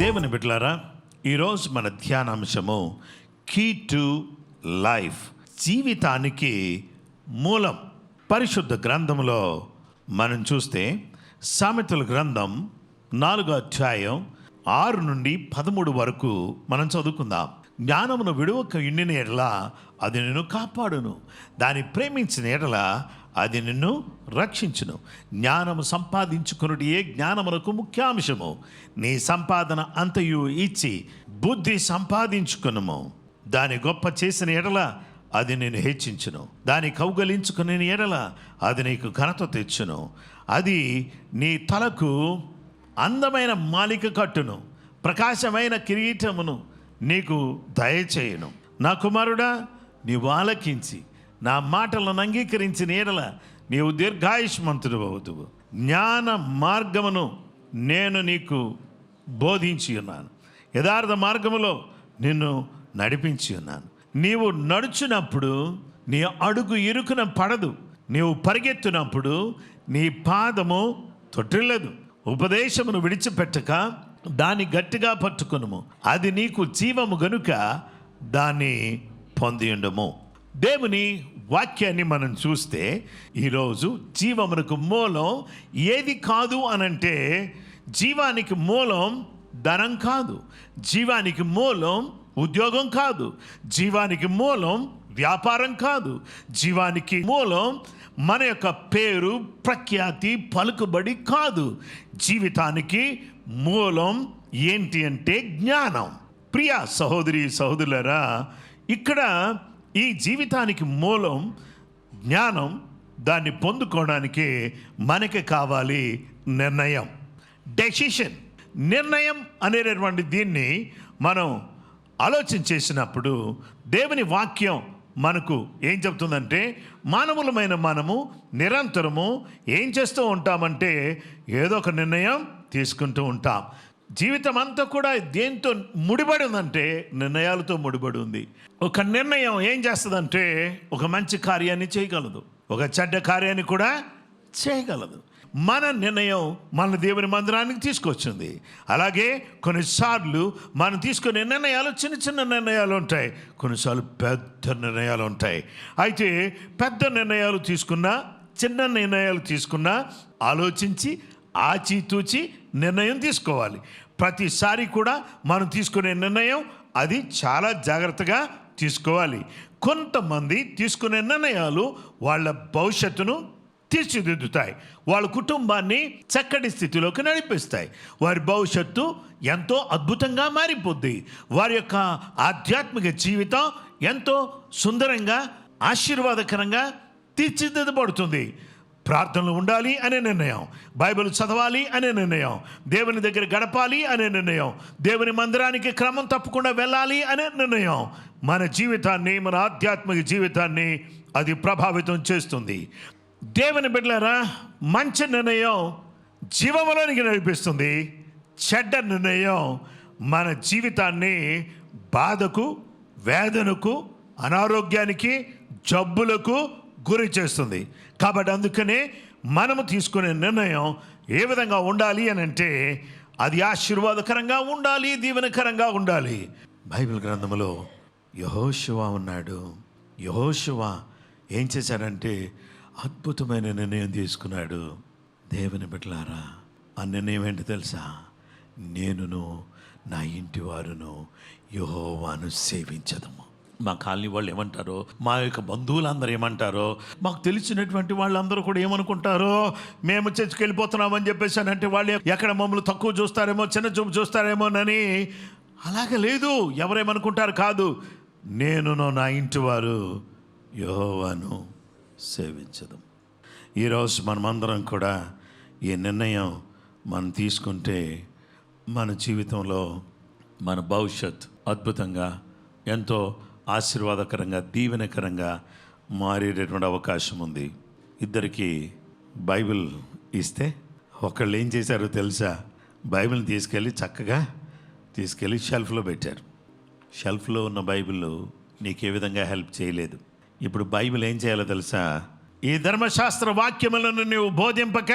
దేవుని బిడ్డలారా, ఈరోజు మన ధ్యానాంశము కీ టు లైఫ్, జీవితానికి మూలం. పరిశుద్ధ గ్రంథంలో మనం చూస్తే సామెతల గ్రంథం 4వ అధ్యాయం 6 నుండి 13 వరకు మనం చదువుకుందాం. జ్ఞానమును విడువక ఇండిన ఎడల అది నిన్ను కాపాడును, దాన్ని ప్రేమించిన ఎడల అది నిన్ను రక్షించును. జ్ఞానము సంపాదించుకున్నది ఏ జ్ఞానమునకు ముఖ్యాంశము. నీ సంపాదన అంతయు ఇచ్చి బుద్ధి సంపాదించుకునుము. దాని గొప్ప చేసిన ఎడల అది నేను హెచ్చించును, దాని కౌగలించుకునే ఎడల అది నీకు ఘనత తెచ్చును. అది నీ తలకు అందమైన మాలిక కట్టును, ప్రకాశమైన కిరీటమును నీకు దయచేయును. నా కుమారుడా, నీవు ఆలకించి నా మాటలను అంగీకరించిన ఎడల నీవు దీర్ఘాయుష్మంతుడు అవుతువు. జ్ఞాన మార్గమును నేను నీకు బోధించి ఉన్నాను, యథార్థ మార్గములో నిన్ను నడిపించి ఉన్నాను. నీవు నడుచున్నప్పుడు నీ అడుగు ఇరుకున పడదు, నీవు పరిగెత్తునప్పుడు నీ పాదము తొట్టిల్లదు. ఉపదేశమును విడిచిపెట్టక దాన్ని గట్టిగా పట్టుకునుము, అది నీకు జీవము గనుక దాన్ని పొంది ఉండము. దేవుని వాక్యాన్ని మనం చూస్తే ఈరోజు జీవమునకు మూలం ఏది కాదు అనంటే, జీవానికి మూలం ధనం కాదు, జీవానికి మూలం ఉద్యోగం కాదు, జీవానికి మూలం వ్యాపారం కాదు, జీవానికి మూలం మన యొక్క పేరు ప్రఖ్యాతి పలుకుబడి కాదు. జీవితానికి మూలం ఏంటి అంటే జ్ఞానం. ప్రియ సహోదరి సహోదరులారా, ఇక్కడ ఈ జీవితానికి మూలం జ్ఞానం. దాన్ని పొందుకోవడానికి మనకి కావాలి నిర్ణయం, డెసిషన్. నిర్ణయం అనేటటువంటి దీన్ని మనం ఆలోచన చేసినప్పుడు దేవుని వాక్యం మనకు ఏం చెప్తుందంటే, మానవులమైన మనము నిరంతరము ఏం చేస్తూ ఉంటామంటే ఏదో ఒక నిర్ణయం తీసుకుంటూ ఉంటాం. జీవితం అంతా కూడా దేంతో ముడిపడి ఉందంటే నిర్ణయాలతో ముడిపడి ఉంది. ఒక నిర్ణయం ఏం చేస్తుందంటే ఒక మంచి కార్యాన్ని చేయగలదు, ఒక చెడ్డ కార్యాన్ని కూడా చేయగలదు. మన నిర్ణయం మన దేవుని మందిరానికి తీసుకొచ్చింది. అలాగే కొన్నిసార్లు మనం తీసుకునే నిర్ణయాలు చిన్న చిన్న నిర్ణయాలు ఉంటాయి, కొన్నిసార్లు పెద్ద నిర్ణయాలు ఉంటాయి. అయితే పెద్ద నిర్ణయాలు తీసుకున్నా చిన్న నిర్ణయాలు తీసుకున్నా ఆలోచించి ఆచితూచి నిర్ణయం తీసుకోవాలి. ప్రతిసారి కూడా మనం తీసుకునే నిర్ణయం అది చాలా జాగ్రత్తగా తీసుకోవాలి. కొంతమంది తీసుకునే నిర్ణయాలు వాళ్ళ భవిష్యత్తును తీర్చిదిద్దుతాయి, వాళ్ళ కుటుంబాన్ని చక్కటి స్థితిలోకి నడిపిస్తాయి, వారి భవిష్యత్తు ఎంతో అద్భుతంగా మారిపోద్ది, వారి యొక్క ఆధ్యాత్మిక జీవితం ఎంతో సుందరంగా ఆశీర్వాదకరంగా తీర్చిదిద్దబడుతుంది. ప్రార్థనలు ఉండాలి అనే నిర్ణయం, బైబిల్ చదవాలి అనే నిర్ణయం, దేవుని దగ్గర గడపాలి అనే నిర్ణయం, దేవుని మందిరానికి క్రమం తప్పకుండా వెళ్ళాలి అనే నిర్ణయం మన జీవితాన్ని, మన ఆధ్యాత్మిక జీవితాన్ని అది ప్రభావితం చేస్తుంది. దేవుని బిడ్డలారా, మంచి నిర్ణయం జీవములోనికి నడిపిస్తుంది, చెడ్డ నిర్ణయం మన జీవితాన్ని బాధకు, వేదనకు, అనారోగ్యానికి, జబ్బులకు గురి చేస్తుంది. కాబట్టి అందుకనే మనము తీసుకునే నిర్ణయం ఏ విధంగా ఉండాలి అని అంటే అది ఆశీర్వాదకరంగా ఉండాలి, దీవెనకరంగా ఉండాలి. బైబిల్ గ్రంథంలో యెహోషువ ఉన్నాడు. యెహోషువ ఏం చేశాడంటే అద్భుతమైన నిర్ణయం తీసుకున్నాడు. దేవుని బిడ్డలారా, ఆ నిర్ణయం ఏంటి తెలుసా? నేనును నా ఇంటి వారును యెహోవాను సేవించదము. మా కాలనీ వాళ్ళు ఏమంటారో, మా యొక్క బంధువులందరూ ఏమంటారో, మాకు తెలిసినటువంటి వాళ్ళందరూ కూడా ఏమనుకుంటారో, మేము చర్చికి వెళ్ళిపోతున్నామని చెప్పేసి అంటే వాళ్ళు ఎక్కడ మమ్మల్ని తక్కువ చూస్తారేమో, చిన్న చూపు చూస్తారేమోనని. అలాగే లేదు, ఎవరేమనుకుంటారు కాదు. నేనును నా ఇంటి వారు యెహోవాను సేవించదు. ఈరోజు మనమందరం కూడా ఈ నిర్ణయం మనం తీసుకుంటే మన జీవితంలో మన భవిష్యత్ అద్భుతంగా ఎంతో ఆశీర్వాదకరంగా, దీవెనకరంగా మారేటటువంటి అవకాశం ఉంది. ఇద్దరికి బైబిల్ ఇస్తే ఒకళ్ళు ఏం చేశారో తెలుసా? బైబిల్ని చక్కగా తీసుకెళ్ళి షెల్ఫ్లో పెట్టారు. షెల్ఫ్లో ఉన్న బైబిల్ నీకు ఏ విధంగా హెల్ప్ చేయలేదు. ఇప్పుడు బైబిల్ ఏం చేయాలో తెలుసా? ఈ ధర్మశాస్త్ర వాక్యములను నువ్వు బోధింపక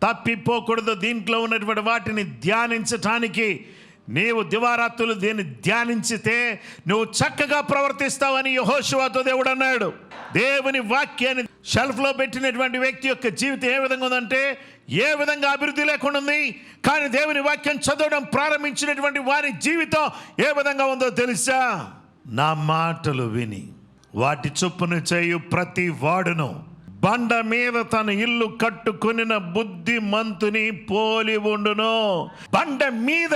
తప్పిపోకూడదు. దీంట్లో ఉన్నటువంటి వాటిని ధ్యానించటానికి నీవు దివారాత్రులు దీన్ని ధ్యానించితే నువ్వు చక్కగా ప్రవర్తిస్తావని యెహోషువతో దేవుడు అన్నాడు. దేవుని వాక్యాన్ని షెల్ఫ్లో పెట్టినటువంటి వ్యక్తి యొక్క జీవితం ఏ విధంగా ఉందంటే ఏ విధంగా అభివృద్ధి లేకుండా ఉంది. కానీ దేవుని వాక్యం చదవడం ప్రారంభించినటువంటి వారి జీవితం ఏ విధంగా ఉందో తెలుసా? నా మాటలు విని వాటి చొప్పున చేయు ప్రతి వాడును బండ మీద తన ఇల్లు కట్టుకొనిన బుద్ధిమంతుని పోలి ఉండును. బండ మీద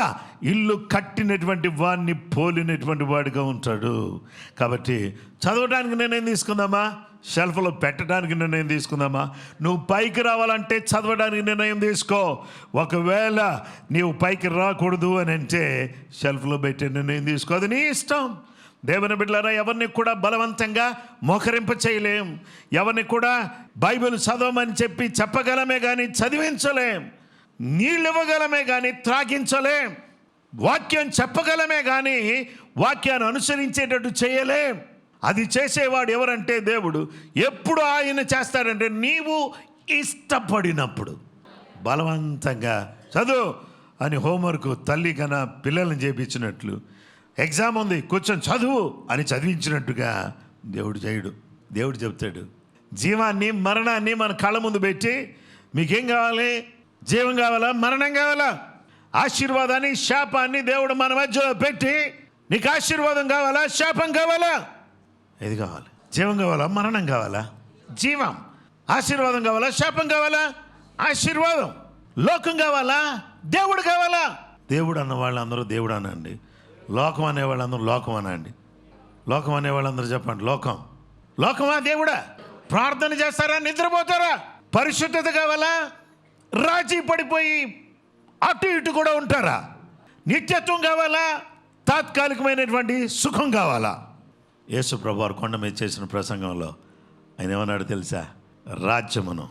ఇల్లు కట్టినటువంటి వాడిని పోలినటువంటి వాడిగా ఉంటాడు. కాబట్టి చదవడానికి నిర్ణయం తీసుకుందామా? షెల్ఫ్లో పెట్టడానికి నిర్ణయం తీసుకుందామా? నువ్వు పైకి రావాలంటే చదవడానికి నిర్ణయం తీసుకో. ఒకవేళ నీవు పైకి రాకూడదు అని అంటే షెల్ఫ్లో పెట్టే నిర్ణయం తీసుకో. అది నీ ఇష్టం. దేవుని బిడ్డలారా, ఎవరిని కూడా బలవంతంగా మోకరింప చేయలేం. ఎవరిని కూడా బైబిల్ చదవమని చెప్పి చెప్పగలమే కానీ చదివించలేం. నీళ్ళు ఇవ్వగలమే కానీ త్రాగించలేం. వాక్యం చెప్పగలమే కానీ వాక్యాన్ని అనుసరించేటట్టు చేయలేం. అది చేసేవాడు ఎవరంటే దేవుడు. ఎప్పుడు ఆయన చేస్తాడంటే నీవు ఇష్టపడినప్పుడు. బలవంతంగా చదువు అని హోంవర్క్ తల్లి కన్నా పిల్లల్ని చేపించినట్లు, ఎగ్జామ్ ఉంది కూర్చొని చదువు అని చదివించినట్టుగా దేవుడు చేయడు. దేవుడు చెప్తాడు, జీవాన్ని మరణాన్ని మన కళ్ళ ముందు పెట్టి మీకేం కావాలి? జీవం కావాలా? మరణం కావాలా? ఆశీర్వాదాన్ని శాపాన్ని దేవుడు మన మధ్యలో పెట్టి నీకు ఆశీర్వాదం కావాలా? శాపం కావాలా? ఏది కావాలి? జీవం కావాలా? మరణం కావాలా? జీవం. ఆశీర్వాదం కావాలా? శాపం కావాలా? ఆశీర్వాదం. లోకం కావాలా? దేవుడు కావాలా? దేవుడు అన్న వాళ్ళందరూ దేవుడు అనండి. లోకం అనేవాళ్ళందరూ లోకం అనండి. లోకం అనేవాళ్ళందరూ చెప్పండి లోకం. లోకమా దేవుడా? ప్రార్థన చేస్తారా? నిద్రపోతారా? పరిశుద్ధత కావాలా? రాజీ పడిపోయి అటు ఇటు కూడా ఉంటారా? నిత్యత్వం కావాలా? తాత్కాలికమైనటువంటి సుఖం కావాలా? యేసు ప్రభువారు కొండ మీద చేసిన ప్రసంగంలో ఆయన ఏమన్నాడు తెలుసా? రాజ్యమును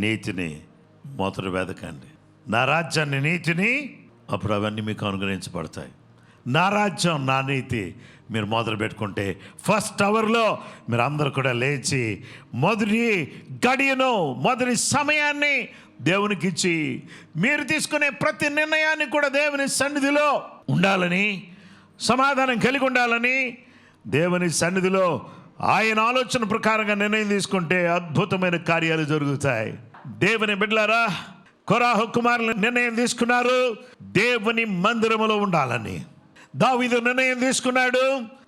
నీతిని మొదట వెదకండి. నా రాజ్యాన్ని నీతిని, అప్పుడు అవన్నీ మీకు అనుగ్రహించబడతాయి. నా రాజ్యం నా నీతి మీరు మొదలు పెట్టుకుంటే ఫస్ట్ అవర్లో మీరు అందరూ కూడా లేచి మొదటి గడియను మొదటి సమయాన్ని దేవునికి ఇచ్చి మీరు తీసుకునే ప్రతి నిర్ణయాన్ని కూడా దేవుని సన్నిధిలో ఉండాలని, సమాధానం కలిగి ఉండాలని, దేవుని సన్నిధిలో ఆయన ఆలోచన ప్రకారంగా నిర్ణయం తీసుకుంటే అద్భుతమైన కార్యాలు జరుగుతాయి. దేవుని బిడ్డలారా, కొరాహు కుమారులు నిర్ణయం తీసుకున్నారు దేవుని మందిరములో ఉండాలని. దావీదు నిర్ణయం తీసుకున్నాడు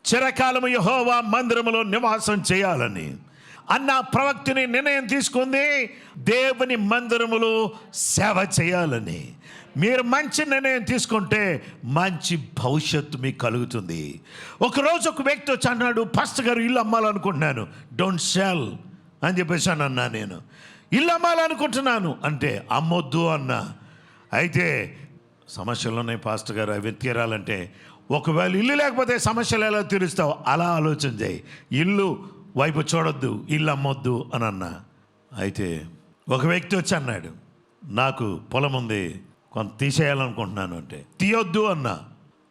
చిరకాలము యెహోవా మందిరములో నివాసం చేయాలని. అన్న ప్రవక్తని నిర్ణయం తీసుకుంది దేవుని మందిరములో సేవ చేయాలని. మీరు మంచి నిర్ణయం తీసుకుంటే మంచి భవిష్యత్తు మీకు కలుగుతుంది. ఒకరోజు ఒక వ్యక్తి వచ్చి అన్నాడు, పాస్టర్ గారు ఇల్లు అమ్మాలనుకుంటున్నాను. డోంట్ సెల్ అని చెప్పేసి అన్నా. నేను ఇల్లు అమ్మాలనుకుంటున్నాను అంటే అమ్మొద్దు అన్నా. అయితే సమస్యలు ఉన్నాయి పాస్టర్ గారు, అవి తీరాలంటే ఒకవేళ ఇల్లు లేకపోతే సమస్యలు ఎలా తీరుస్తావు? అలా ఆలోచన చేయి. ఇల్లు వైపు చూడొద్దు, ఇల్లు అమ్మొద్దు అని అన్నా. అయితే ఒక వ్యక్తి వచ్చి అన్నాడు, నాకు పొలం ఉంది కొంత తీసేయాలనుకుంటున్నాను అంటే తీయొద్దు అన్నా,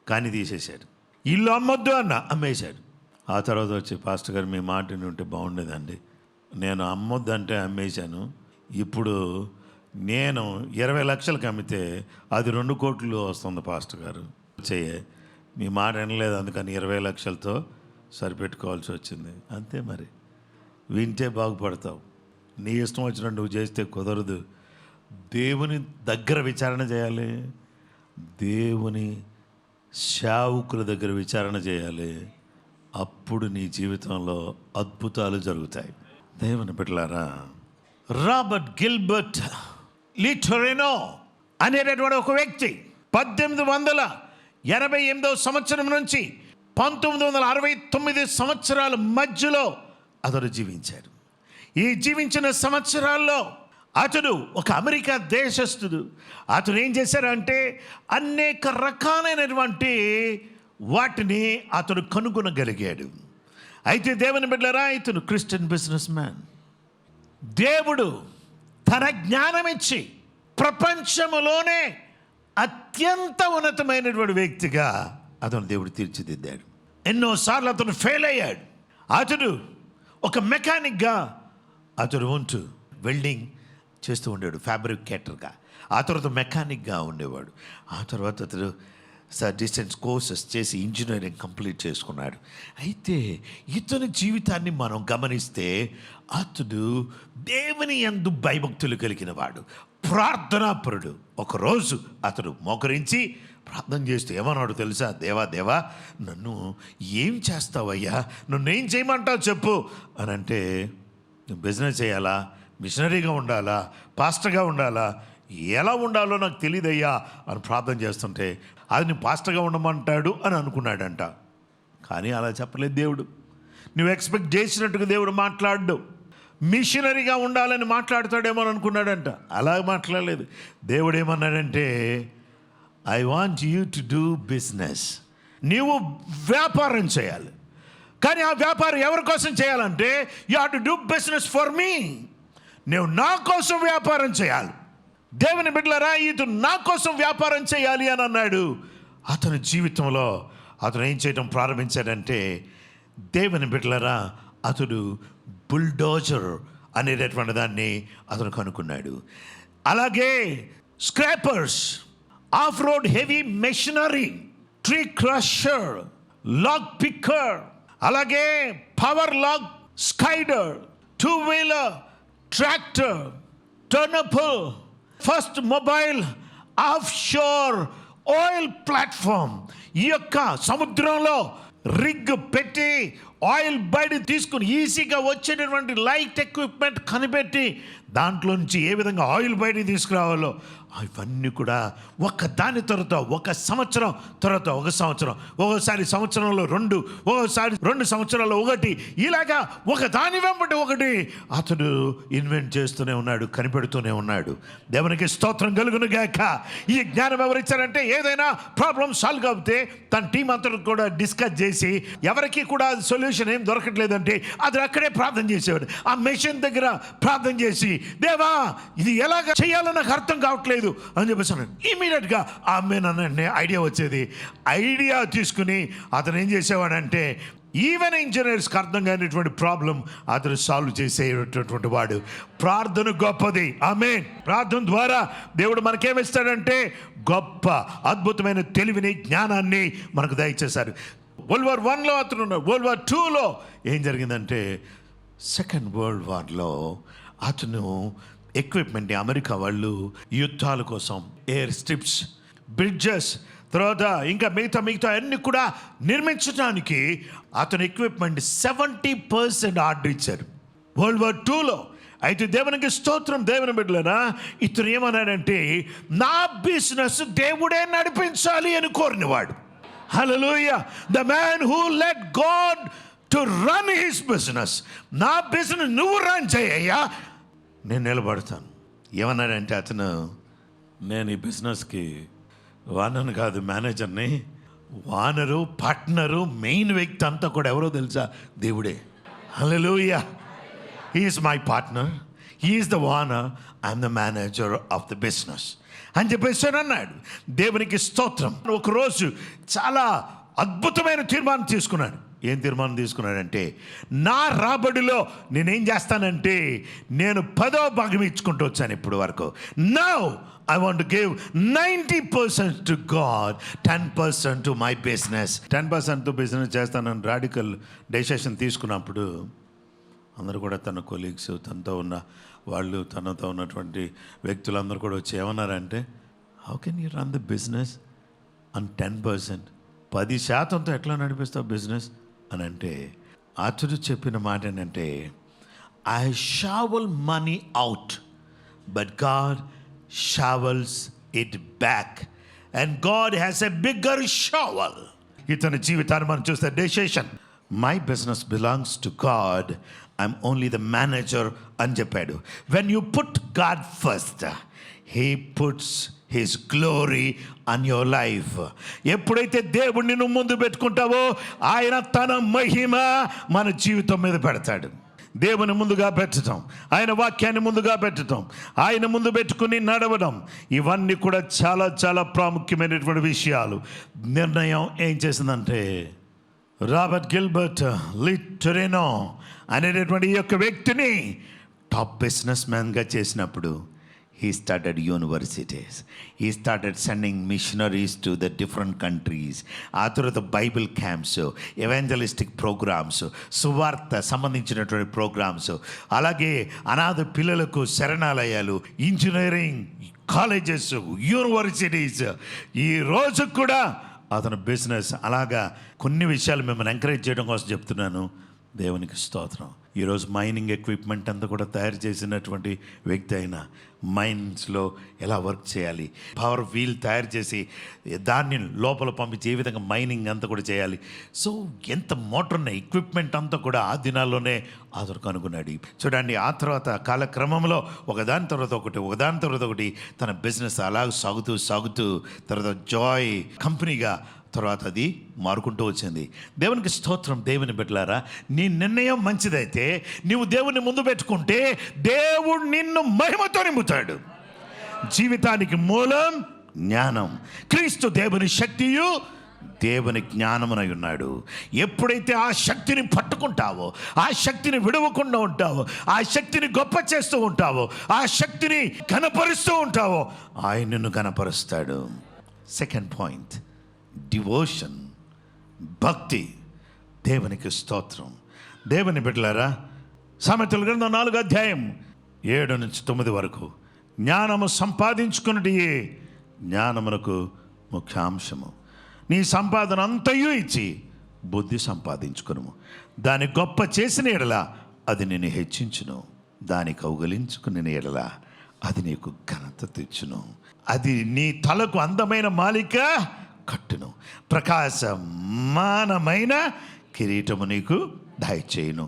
కానీ తీసేశాడు. ఇల్లు అమ్మొద్దు అన్నా, అమ్మేశాడు. ఆ తర్వాత వచ్చి పాస్టర్ గారు మీ మాట ఉంటే బాగుండేదండి, నేను అమ్మొద్దు అంటే అమ్మేశాను. ఇప్పుడు నేను 20 లక్షలకు అమ్మితే అది 2 కోట్లు వస్తుంది పాస్టర్ గారు. మీ మాట వినలేదు, అందుకని 20 లక్షలతో సరిపెట్టుకోవాల్సి వచ్చింది. అంతే మరి, వింటే బాగుపడతావు. నీ ఇష్టం వచ్చినట్టు నువ్వు చేస్తే కుదరదు. దేవుని దగ్గర విచారణ చేయాలి, దేవుని సేవకుల దగ్గర విచారణ చేయాలి. అప్పుడు నీ జీవితంలో అద్భుతాలు జరుగుతాయి. దేవుని బిడ్డలారా, రాబర్ట్ గిల్బర్ట్ లిటొరెనో అనేటటువంటి ఒక వ్యక్తి 1888 సంవత్సరం నుంచి 1969 సంవత్సరాల మధ్యలో అతడు జీవించాడు. ఈ జీవించిన సంవత్సరాల్లో అతడు ఒక అమెరికా దేశస్థుడు. అతడు ఏం చేశారంటే అనేక రకాలైనటువంటి వాటిని అతడు కనుగొనగలిగాడు. అయితే దేవుని బిడ్డలారా, ఇతను క్రిస్టియన్ బిజినెస్ మ్యాన్. దేవుడు తన జ్ఞానం ఇచ్చి ప్రపంచంలోనే అత్యంత ఉన్నతమైనటువంటి వ్యక్తిగా అతను దేవుడు తీర్చిదిద్దాడు. ఎన్నోసార్లు అతను ఫెయిల్ అయ్యాడు. అతడు ఒక మెకానిక్గా అతడు ఉంటూ వెల్డింగ్ చేస్తూ ఉండేవాడు, ఫ్యాబ్రికేటర్గా. ఆ తర్వాత మెకానిక్గా ఉండేవాడు. ఆ తర్వాత అతడు డిస్టెన్స్ కోర్సెస్ చేసి ఇంజనీరింగ్ కంప్లీట్ చేసుకున్నాడు. అయితే ఇతని జీవితాన్ని మనం గమనిస్తే అతడు దేవుని యందు భయభక్తులు కలిగిన వాడు, ప్రార్థనాపరుడు. ఒకరోజు అతడు మోకరించి ప్రార్థన చేస్తూ ఏమన్నాడు తెలుసా? దేవా నన్ను ఏం చేస్తావయ్యా, నన్నేం చేయమంటావు చెప్పు అని అంటే, నువ్వు బిజినెస్ చేయాలా, మిషనరీగా ఉండాలా, పాస్టర్గా ఉండాలా, ఎలా ఉండాలో నాకు తెలియదయ్యా అని ప్రార్థన చేస్తుంటే, అది నీ పాస్టర్గా ఉండమంటాడు అని అనుకున్నాడంట. కానీ అలా చెప్పలేదు దేవుడు. నువ్వు ఎక్స్పెక్ట్ చేసినట్టుగా దేవుడు మాట్లాడు. మిషనరీగా ఉండాలని మాట్లాడతాడేమో అని అనుకున్నాడంట. అలా మాట్లాడలేదు. దేవుడు ఏమన్నాడంటే, I want you to do business. నీవు వ్యాపారం చేయాలి. కానీ ఆ వ్యాపారం ఎవరి కోసం చేయాలంటే, you have to do business for me. నువ్వు నా కోసం వ్యాపారం చేయాలి. దేవుని బిడ్డలారా, ఇతను నా కోసం వ్యాపారం చేయాలి అని అన్నాడు. అతని జీవితంలో అతను ఏం చేయడం ప్రారంభించాడంటే, దేవుని బిడ్డలారా, అతడు బుల్డోజర్ అనేటటువంటి దాన్ని అతను కనుక్కున్నాడు. అలాగే scrapers, off road heavy machinery, tree crusher, log picker, అలాగే power log skidder, 2-wheeler, tractor, Tournapull, first mobile offshore oil platform. ఈ యొక్క సముద్రంలో రిగ్ పెట్టి ఆయిల్ బయట తీసుకుని ఈజీగా వచ్చేటటువంటి లైట్ ఎక్విప్మెంట్ కనిపెట్టి దాంట్లో నుంచి ఏ విధంగా ఆయిల్ బయట తీసుకురావాలో అవన్నీ కూడా ఒక దాని తర్వాత ఒక సంవత్సరం తర్వాత ఒక సంవత్సరం, ఒకసారి సంవత్సరంలో 2, ఒకసారి 2 సంవత్సరాల్లో 1, ఇలాగా ఒక దాని వెంబడి ఒకటి అతడు ఇన్వెంట్ చేస్తూనే ఉన్నాడు, కనిపెడుతూనే ఉన్నాడు. దేవునికి స్తోత్రం కలుగును గాక. ఈ జ్ఞానం ఎవరిచ్చారంటే, ఏదైనా ప్రాబ్లం సాల్వ్ అవుతే తన టీం అంతా కూడా డిస్కస్ చేసి, ఎవరికి కూడా సొల్యూషన్ ఏం దొరకట్లేదంటే అది అక్కడే ప్రార్థన చేసేవాడు. ఆ మెషిన్ దగ్గర ప్రార్థన చేసి, దేవా ఇది ఎలాగ చేయాలో నాకు అర్థం కావట్లేదు అని చెప్పేసాను. ఇమీడియట్గా ఆమె ఐడియా వచ్చేది. ఐడియా తీసుకుని అతను ఏం చేసేవాడంటే, ఈవెన్ ఇంజనీర్స్కి అర్థం కానిటువంటి ప్రాబ్లం అతను సాల్వ్ చేసేటటువంటి వాడు. ప్రార్థన గొప్పది. ఆమేన్. ప్రార్థన ద్వారా దేవుడు మనకేమిస్తాడంటే, గొప్ప అద్భుతమైన తెలివిని, జ్ఞానాన్ని మనకు దయచేశారు. World War I అతను ఉన్నాడు. World War II ఏం జరిగిందంటే, సెకండ్ వరల్డ్ వార్లో అతను ఎక్విప్మెంట్, అమెరికా వాళ్ళు యుద్ధాల కోసం ఎయిర్ స్ట్రిప్స్, బ్రిడ్జెస్, తర్వాత ఇంకా మిగతా అన్ని కూడా నిర్మించడానికి అతను ఎక్విప్మెంట్ 70% ఆర్డర్ ఇచ్చారు World War II. అయితే దేవునికి స్తోత్రం. దేవుని బిడ్డలారా, ఇతను ఏమన్నాడంటే, నా బిజినెస్ దేవుడే నడిపించాలి అని కోరినవాడు. Hallelujah. The man who let God to run his business. నా బిజినెస్ నువ్వు రన్ చేయయ్యా, నేను నిలబడతాను. ఏమన్నాడంటే అతను, నేను ఈ బిజినెస్కి వానను కాదు, మేనేజర్ని. వానరు, పార్ట్నరు, మెయిన్ వ్యక్తి అంతా కూడా ఎవరో తెలుసా? దేవుడే. Hallelujah. He is my partner, he is the owner, I'm the manager of the business అని చెప్పేసి అన్నాడు. దేవునికి స్తోత్రం. ఒకరోజు చాలా అద్భుతమైన తీర్మానం తీసుకున్నాడు. ఏం తీర్మానం తీసుకున్నాడంటే, నా రాబడిలో నేనేం చేస్తానంటే, నేను 10వ భాగం ఇచ్చుకుంటూ వచ్చాను ఇప్పుడు వరకు. Now I want to give 90% to God, 10% to my business. 10% to business చేస్తానని రాడికల్ డెసిషన్ తీసుకున్నప్పుడు అందరూ కూడా, తన కొలీగ్స్, తనతో ఉన్న వాళ్ళు, తనతో ఉన్నటువంటి వ్యక్తులందరూ కూడా వచ్చి ఏమన్నారంటే, how can you run the business on 10%? 10%తో ఎట్లా నడిపిస్తావు బిజినెస్ అని అంటే, అతడు చెప్పిన మాట ఏంటంటే, I shovel money out but God shovels it back and God has a bigger shovel. ఇతని జీవితాన్ని మనం చూస్తే, decision, my business belongs to God, I'm only the manager అని చెప్పాడు. When you put God first, he puts his glory on your life. ఎప్పుడైతే దేవుడిని నువ్వు ముందు పెట్టుకుంటావో, ఆయన తన మహిమ మన జీవితం మీద పెడతాడు. దేవుని ముందుగా పెట్టడం, ఆయన వాక్యాన్ని ముందుగా పెట్టడం, ఆయన ముందు పెట్టుకుని నడవడం, ఇవన్నీ కూడా చాలా చాలా ప్రాముఖ్యమైనటువంటి విషయాలు. నిర్ణయం ఏం చేసిందంటే, రాబర్ట్ గిల్బర్ట్ లిటరెనో అనేటటువంటి ఈ యొక్క వ్యక్తిని టాప్ బిజినెస్ మ్యాన్గా చేసినప్పుడు, he started universities. He started sending missionaries to the different countries. ఆ తర్వాత బైబిల్ క్యాంప్స్, ఎవాంజలిస్టిక్ ప్రోగ్రామ్స్, సువార్త సంబంధించినటువంటి ప్రోగ్రామ్స్, అలాగే అనాథ పిల్లలకు శరణాలయాలు, ఇంజనీరింగ్ కాలేజెస్, యూనివర్సిటీస్. ఈ రోజు కూడా అతను బిజినెస్. అలాగా కొన్ని విషయాలు మిమ్మల్ని ఎంకరేజ్ చేయడం కోసం చెప్తున్నాను. దేవునికి స్తోత్రం. ఈరోజు మైనింగ్ ఎక్విప్మెంట్ అంతా కూడా తయారు చేసినటువంటి వ్యక్తి అయిన మైన్స్లో ఎలా వర్క్ చేయాలి, పవర్ వీల్ తయారు చేసి దాన్ని లోపల పంపించి ఏ విధంగా మైనింగ్ అంతా కూడా చేయాలి. సో ఎంత మోటార్న ఎక్విప్మెంట్ అంతా కూడా ఆ దినాల్లోనే అతను కనుగొన్నాడు. చూడండి, ఆ తర్వాత కాలక్రమంలో ఒకదాని తర్వాత ఒకటి తన బిజినెస్ అలా సాగుతూ తర్వాత జాయ్ కంపెనీగా తర్వాత అది మారుకుంటూ వచ్చింది. దేవునికి స్తోత్రం. దేవుని బిడ్డలారా, నీ నిర్ణయం మంచిదైతే, నీవు దేవుని ముందు పెట్టుకుంటే దేవుడు నిన్ను మహిమతో నింపుతాడు. జీవితానికి మూలం జ్ఞానం. క్రీస్తు దేవుని శక్తియు దేవుని జ్ఞానమునై ఉన్నాడు. ఎప్పుడైతే ఆ శక్తిని పట్టుకుంటావో, ఆ శక్తిని విడవకుండా ఉంటావో, ఆ శక్తిని గొప్ప చేస్తూ ఉంటావో, ఆ శక్తిని కనపరుస్తూ ఉంటావో, ఆయన నిన్ను కనపరుస్తాడు. సెకండ్ పాయింట్, డివోషన్, భక్తి. దేవునికి స్తోత్రం. దేవుని బిడ్డలారా, సామెతల గ్రంథం 4వ అధ్యాయం 7 నుంచి 9 వరకు, జ్ఞానము సంపాదించుకున్నది జ్ఞానమునకు ముఖ్యాంశము. నీ సంపాదన అంతయు ఇచ్చి బుద్ధి సంపాదించుకును. దాని గొప్ప చేసిన ఎడల అది నిన్ను హెచ్చించును, దాని కౌగలించుకుని ఎడల అది నీకు ఘనత తెచ్చును. అది నీ తలకు అందమైన మాలిక కట్టును, ప్రకాశమానమైన కిరీటము నీకు దయచేయును.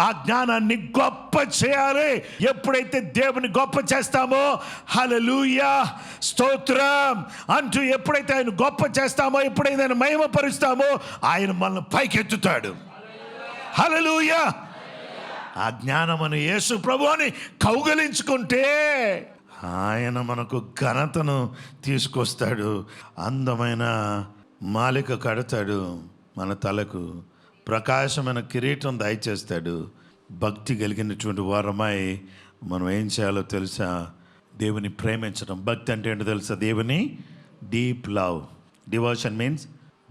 ఆ జ్ఞానాన్ని గొప్ప చేయాలి. ఎప్పుడైతే దేవుని గొప్ప చేస్తామో, హల్లెలూయా స్తోత్రం అంటూ ఎప్పుడైతే ఆయన గొప్ప చేస్తామో, ఎప్పుడైతే ఆయన మహిమపరుస్తామో, ఆయన మనల్ని పైకెత్తుతాడు. హల్లెలూయా. ఆ జ్ఞానమును యేసు ప్రభువుని కౌగలించుకుంటే ఆయన మనకు ఘనతను తీసుకొస్తాడు. అందమైన మాలిక కడతాడు, మన తలకు ప్రకాశమైన కిరీటం దయచేస్తాడు. భక్తి కలిగినటువంటి వారమై మనం ఏం చేయాలో తెలుసా? దేవుని ప్రేమించడం. భక్తి అంటే ఏంటో తెలుసా? దేవుని deep love. Devotion means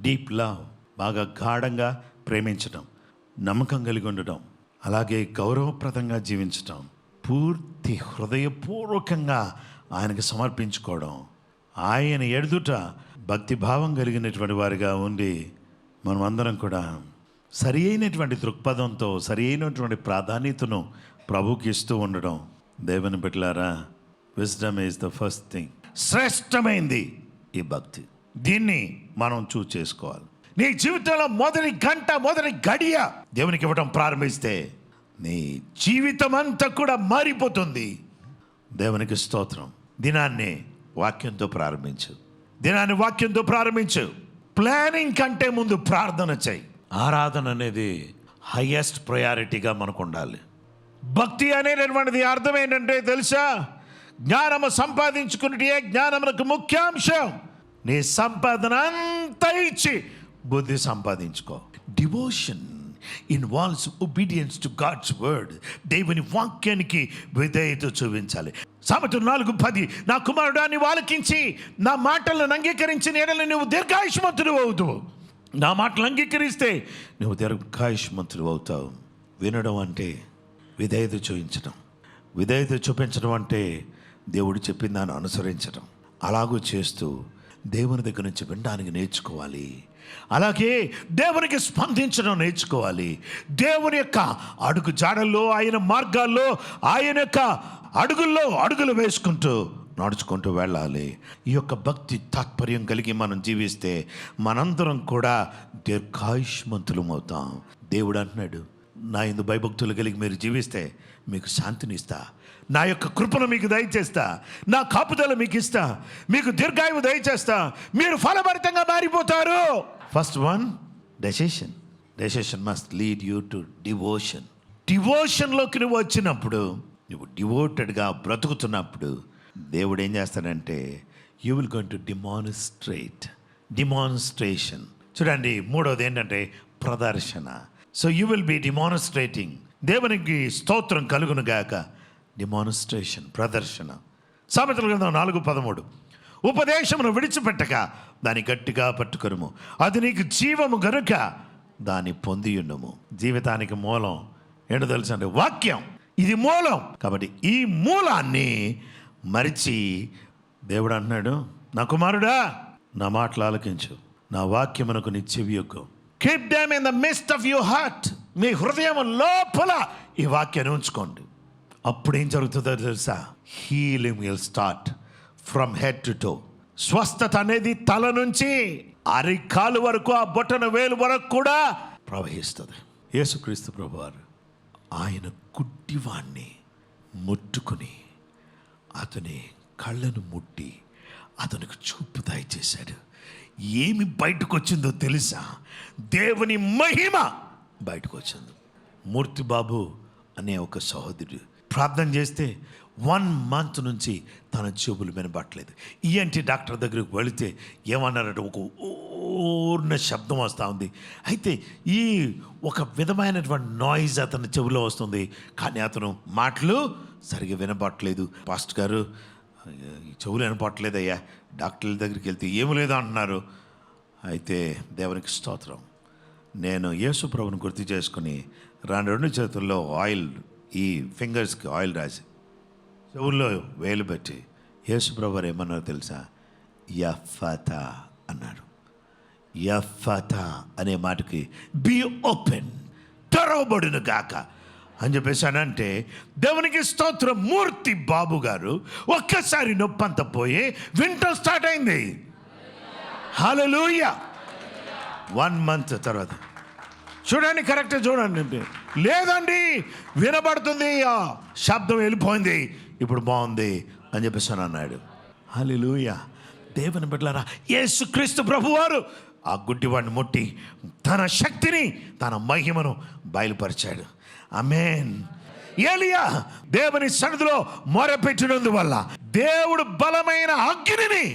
deep love. బాగా గాఢంగా ప్రేమించడం, నమ్మకం కలిగి ఉండడం, అలాగే గౌరవప్రదంగా జీవించడం, పూర్తి హృదయపూర్వకంగా ఆయనకు సమర్పించుకోవడం, ఆయన ఎదుట భక్తి భావం కలిగినటువంటి వారిగా ఉండి మనం అందరం కూడా సరి అయినటువంటి దృక్పథంతో సరి అయినటువంటి ప్రాధాన్యతను ప్రభుకి ఇస్తూ ఉండడం. దేవుని బిడ్డలారా, wisdom is the first thing. శ్రేష్టమైంది ఈ భక్తి. దీన్ని మనం చూస్ చేసుకోవాలి. నీ జీవితంలో మొదటి గంట, మొదటి గడియ దేవునికి ఇవ్వడం ప్రారంభిస్తే నీ జీవితం అంతా కూడా మారిపోతుంది. దేవునికి స్తోత్రం. దినాన్ని వాక్యంతో ప్రారంభించు. ప్లానింగ్ కంటే ముందు ప్రార్థన చేయి. ఆరాధన అనేది హైయెస్ట్ ప్రయారిటీగా మనకు ఉండాలి. భక్తి అనేటటువంటిది అర్థం ఏంటంటే తెలుసా? జ్ఞానము సంపాదించుకున్నటే జ్ఞానమునకు ముఖ్యాంశం. నీ సంపాదన అంతా ఇచ్చి బుద్ధి సంపాదించుకో. Devotion involves obedience to God's word. దేవుని వాక్యానికి విధేయత చూపించాలి. సామెతలు 4:10, నా కుమారుడా నీవు ఆలకించి నా మాటలను అంగీకరించిన ఎడల నువ్వు దీర్ఘాయుష్మంతుడు అవుతావు. నా మాటలు అంగీకరిస్తే నువ్వు దీర్ఘాయుష్మంతుడు అవుతావు. వినడం అంటే విధేయత చూపించడం అంటే దేవుడు చెప్పిన దాన్ని అనుసరించడం. అలాగూ చేస్తూ దేవుని దగ్గర నుంచి వినడానికి నేర్చుకోవాలి. అలాగే దేవునికి స్పందించడం నేర్చుకోవాలి. దేవుని యొక్క అడుగు జాడల్లో, ఆయన మార్గాల్లో, ఆయన యొక్క అడుగులు వేసుకుంటూ నడుచుకుంటూ వెళ్ళాలి. ఈ యొక్క భక్తి తాత్పర్యం కలిగి మనం జీవిస్తే మనందరం కూడా దీర్ఘాయుష్మంతులం అవుతాం. దేవుడు అంటున్నాడు, నా యందు భయభక్తులు కలిగి మీరు జీవిస్తే మీకు శాంతిని ఇస్తా, నా యొక్క కృపను మీకు దయచేస్తా, నా కాపుదల మీకు ఇస్తా, మీకు దీర్ఘాయువు దయచేస్తా, మీరు ఫలభరితంగా మారిపోతారు. First one, decision must lead you to devotion. డివోషన్లోకి నువ్వు వచ్చినప్పుడు, నువ్వు డివోటెడ్గా బ్రతుకుతున్నప్పుడు దేవుడు ఏం చేస్తాడంటే you will going to demonstration. చూడండి, మూడవది ఏంటంటే ప్రదర్శన. So you will be demonstrating. దేవునికి స్తోత్రం కలుగును గాక. డిమాన్స్ట్రేషన్, ప్రదర్శన. సామెతల గ్రంథం 4:13. ఉపదేశమును విడిచిపెట్టక దాన్ని గట్టిగా పట్టుకొనుము, అది నీకు జీవము గనుక దాన్ని పొందియుండుము. జీవితానికి మూలం ఏంటో తెలుసు అంటే వాక్యం. ఇది మూలం. కాబట్టి ఈ మూలాన్ని మరిచి దేవుడు అంటున్నాడు, నా కుమారుడా నా మాటలు ఆలకించు, నా వాక్యమునకు నీ చెవియొగ్గు. Keep them in the mist of your heart. మీ హృదయం లోపల ఈ వాక్యాన్ని ఉంచుకోండి. అప్పుడు ఏం జరుగుతుందో తెలుసా? Healing will start from head to toe. స్వస్థత అనేది తల నుంచి అరికాలు వరకు, ఆ బొటన వేలు వరకు కూడా ప్రవహిస్తుంది. యేసుక్రీస్తు ప్రభువారు ఆయన గుడ్డివాణ్ణి ముట్టుకుని అతని కళ్ళను ముట్టి అతనికి చూపు దయచేశాడు. ఏమి బయటకు వచ్చిందో తెలుసా? దేవుని మహిమ బయటకు వచ్చింది. మూర్తి బాబు అనే ఒక సహోదరుడు ప్రార్థన చేస్తే 1 month నుంచి తన చెవులు వినబట్టలేదు. ఈఎన్టీ డాక్టర్ దగ్గరికి వెళితే ఏమన్నారంటే ఒక ఊర్న శబ్దం వస్తూ ఉంది. అయితే ఈ ఒక విధమైనటువంటి నాయిస్ అతని చెవిలో వస్తుంది, కానీ అతను మాటలు సరిగ్గా వినబట్టలేదు. పాస్టర్ గారు ఈ చెవులు వినపట్టలేదయ్యా, డాక్టర్ల దగ్గరికి వెళ్తే ఏమి లేదు అంటున్నారు. అయితే దేవునికి స్తోత్రం, నేను యేసు ప్రభువుని గుర్తు చేసుకుని 2 చేతుల్లో ఆయిల్, ఈ ఫింగర్స్కి ఆయిల్ రాసి చెవుల్లో వేలు పెట్టి యేసు ప్రభువారు ఏమన్నారో తెలుసా? యఫతా అన్నాడు. యఫతా అనే మాటకి బీ ఓపెన్, తెరవబడును గాక అని చెప్పేసానంటే దేవునికి స్తోత్రం. మూర్తి బాబు గారు ఒక్కసారి నొప్పంత పోయి వింటం స్టార్ట్ అయింది. హల్లెలూయా. 1 month తర్వాత చూడండి, కరెక్ట్గా చూడండి. లేదండి వినబడుతుంది, ఆ శబ్దం వెళ్ళిపోయింది, ఇప్పుడు బాగుంది అని చెప్పేసి అన్నాడు. హల్లెలూయా. దేవుని బిడ్డలారా, యేసుక్రీస్తు ప్రభువారు ఆ గుడ్డివాడిని ముట్టి తన శక్తిని, తన మహిమను బయలుపరిచాడు. ఆమేన్. ఏలియా దేవుని సన్నిధిలో మొరపెట్టినందువల్ల దేవుడు బలమైన అగ్నిని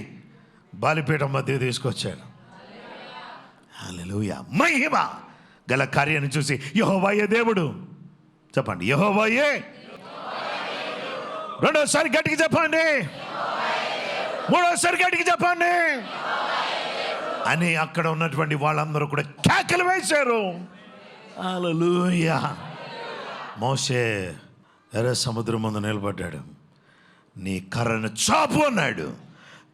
బలిపీఠం మధ్య తీసుకొచ్చాడు. హల్లెలూయా. మహిమ గల కార్యాన్ని చూసి యెహోవాయే దేవుడు చెప్పండి, యెహోవాయే. రెండోసారి గట్టికి చెప్పండి, మూడోసారి గట్టికి చెప్పండి అని అక్కడ ఉన్నటువంటి వాళ్ళందరూ కూడా కేకలు వేశారు. హల్లెలూయా. మోషే ఎర్ర సముద్రం ముందు నిలబడ్డాడు. నీ కర్రను చాపు అన్నాడు.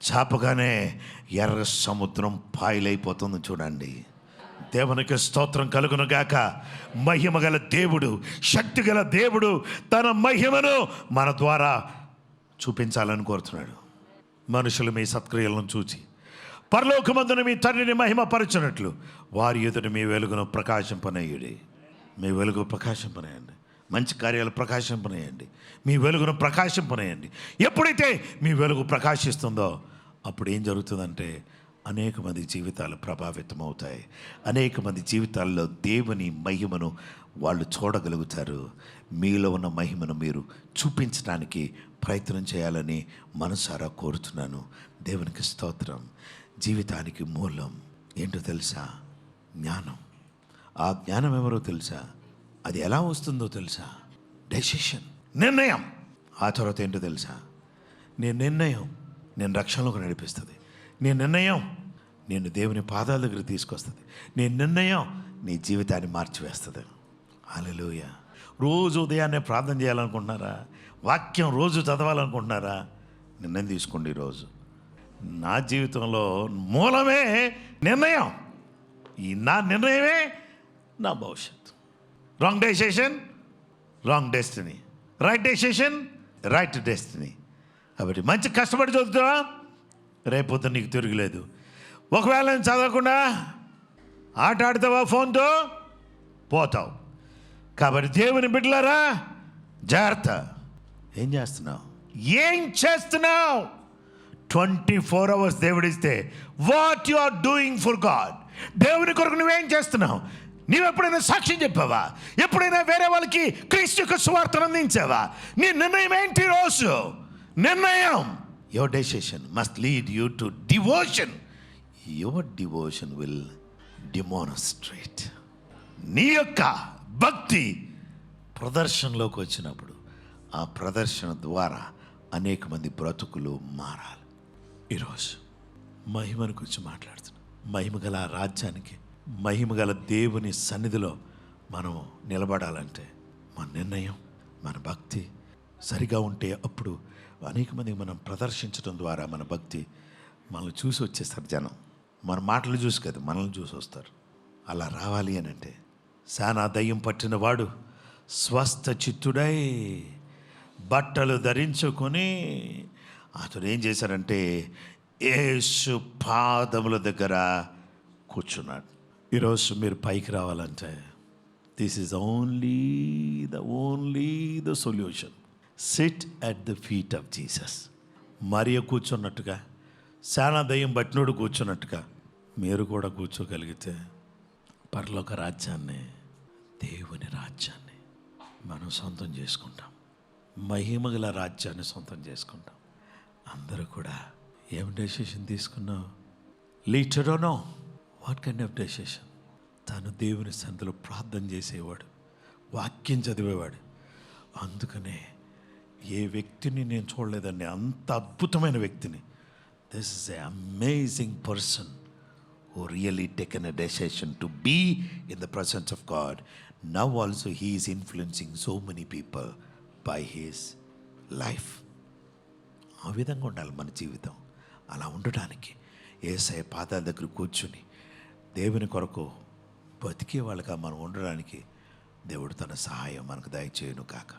చాపగానే ఎర్ర సముద్రం పాయలైపోతుంది. చూడండి, దేవునికి స్తోత్రం కలుగును గాక. మహిమ గల దేవుడు, శక్తి గల దేవుడు తన మహిమను మన ద్వారా చూపించాలని కోరుతున్నాడు. మనుషులు మీ సత్క్రియలను చూచి పరలోకమందున మీ తండ్రిని మహిమపరచినట్లు వారి ఎదుట మీ వెలుగును ప్రకాశింపనేయుడి. మీ వెలుగు ప్రకాశింపనేయండి, మంచి కార్యాలు ప్రకాశింపనేయండి, మీ వెలుగును ప్రకాశింపనేయండి. ఎప్పుడైతే మీ వెలుగు ప్రకాశిస్తుందో అప్పుడు ఏం జరుగుతుందంటే అనేక మంది జీవితాలు ప్రభావితం అవుతాయి. అనేక మంది జీవితాల్లో దేవుని మహిమను వాళ్ళు చూడగలుగుతారు. మీలో ఉన్న మహిమను మీరు చూపించడానికి ప్రయత్నం చేయాలని మనసారా కోరుతున్నాను. దేవునికి స్తోత్రం. జీవితానికి మూలం ఏంటో తెలుసా? జ్ఞానం. ఆ జ్ఞానం ఎవరో తెలుసా? అది ఎలా వస్తుందో తెలుసా? డెసిషన్, నిర్ణయం. ఆ తర్వాత ఏంటో తెలుసా? నీ నిర్ణయం నేను రక్షణలోకి నడిపిస్తుంది. నీ నిర్ణయం నేను దేవుని పాదాల దగ్గర తీసుకొస్తుంది. నీ నిర్ణయం నీ జీవితాన్ని మార్చివేస్తుంది. హల్లెలూయా. రోజు ఉదయాన్నే ప్రార్థన చేయాలనుకుంటున్నారా? వాక్యం రోజు చదవాలనుకుంటున్నారా? నిర్ణయం తీసుకోండి. ఈరోజు నా జీవితంలో మూలమే నిర్ణయం. ఈ నా నిర్ణయమే నా భవిష్యత్తు. Wrong decision wrong destiny, right decision right destiny. కాబట్టి మంచి కష్టపడి చదువుతావా, రేపొద్దు నీకు తిరగలేదు. ఒకవేళ నేను చదవకుండా ఆట ఆడతావా, ఫోన్తో పోతావు. కాబట్టి దేవుని బిడ్డలారా జాగ్రత్త. ఏం చేస్తున్నావు? 24 hours దేవుడిస్తే what you are doing for God. దేవుని కొరకు నువ్వేం చేస్తున్నావు? నీవెప్పుడైనా సాక్ష్యం చెప్పావా? ఎప్పుడైనా వేరే వాళ్ళకి క్రీస్తు యొక్క సువార్తను అందించావా? నీ నిర్ణయం ఏంటి రోజు? నిర్ణయం. Your decision must lead you to devotion. Your devotion will demonstrate. నీ యొక్క భక్తి ప్రదర్శనలోకి వచ్చినప్పుడు ఆ ప్రదర్శన ద్వారా అనేక మంది బ్రతుకులు మారాలి. ఈరోజు మహిమను గురించి మాట్లాడుతున్నాం. మహిమ గల రాజ్యానికి, మహిమ గల దేవుని సన్నిధిలో మనం నిలబడాలంటే మన నిర్ణయం, మన భక్తి సరిగా ఉంటే అప్పుడు అనేక మందికి మనం ప్రదర్శించడం ద్వారా మన భక్తి మనల్ని చూసి వచ్చేస్తారు. జనం మన మాటలు చూసి కదా, మనల్ని చూసి వస్తారు. అలా రావాలి అని అంటే శానా దయ్యం పట్టిన వాడు స్వస్థ చిత్తుడై బట్టలు ధరించుకొని అతడు ఏం చేశారంటే యేసు పాదముల దగ్గర కూర్చున్నాడు. ఈరోజు మీరు పైకి రావాలంటే this is only the solution. Sit at the feet of Jesus. మరియ కూర్చున్నట్టుగా, శానా దయ్యం బట్టినోడు కూర్చున్నట్టుగా మీరు కూడా కూర్చోగలిగితే పరలోక రాజ్యాన్ని, దేవుని రాజ్యాన్ని మనం సొంతం చేసుకుంటాం. మహిమగల రాజ్యాన్ని సొంతం చేసుకుంటాం. అందరూ కూడా ఏం డెసిషన్ తీసుకున్నావు? Litre know what kind of decision? తను దేవుని సన్నిధిలో ప్రార్థన చేసేవాడు, వాక్యం చదివేవాడు. అందుకనే ఏ వ్యక్తిని నేను చూడలేదండి, అంత అద్భుతమైన వ్యక్తిని. This is a amazing person who really taken a decision to be in the presence of God. Now also he is influencing so many people by his life. ఆ విధంగా ఉండాలి మన జీవితం. అలా ఉండడానికి యేసయ్య పాదాల దగ్గర కూర్చుని దేవుని కొరకు బతికే వాళ్ళగా మనం ఉండడానికి దేవుడు తన సహాయం మనకు దయచేయును కాక.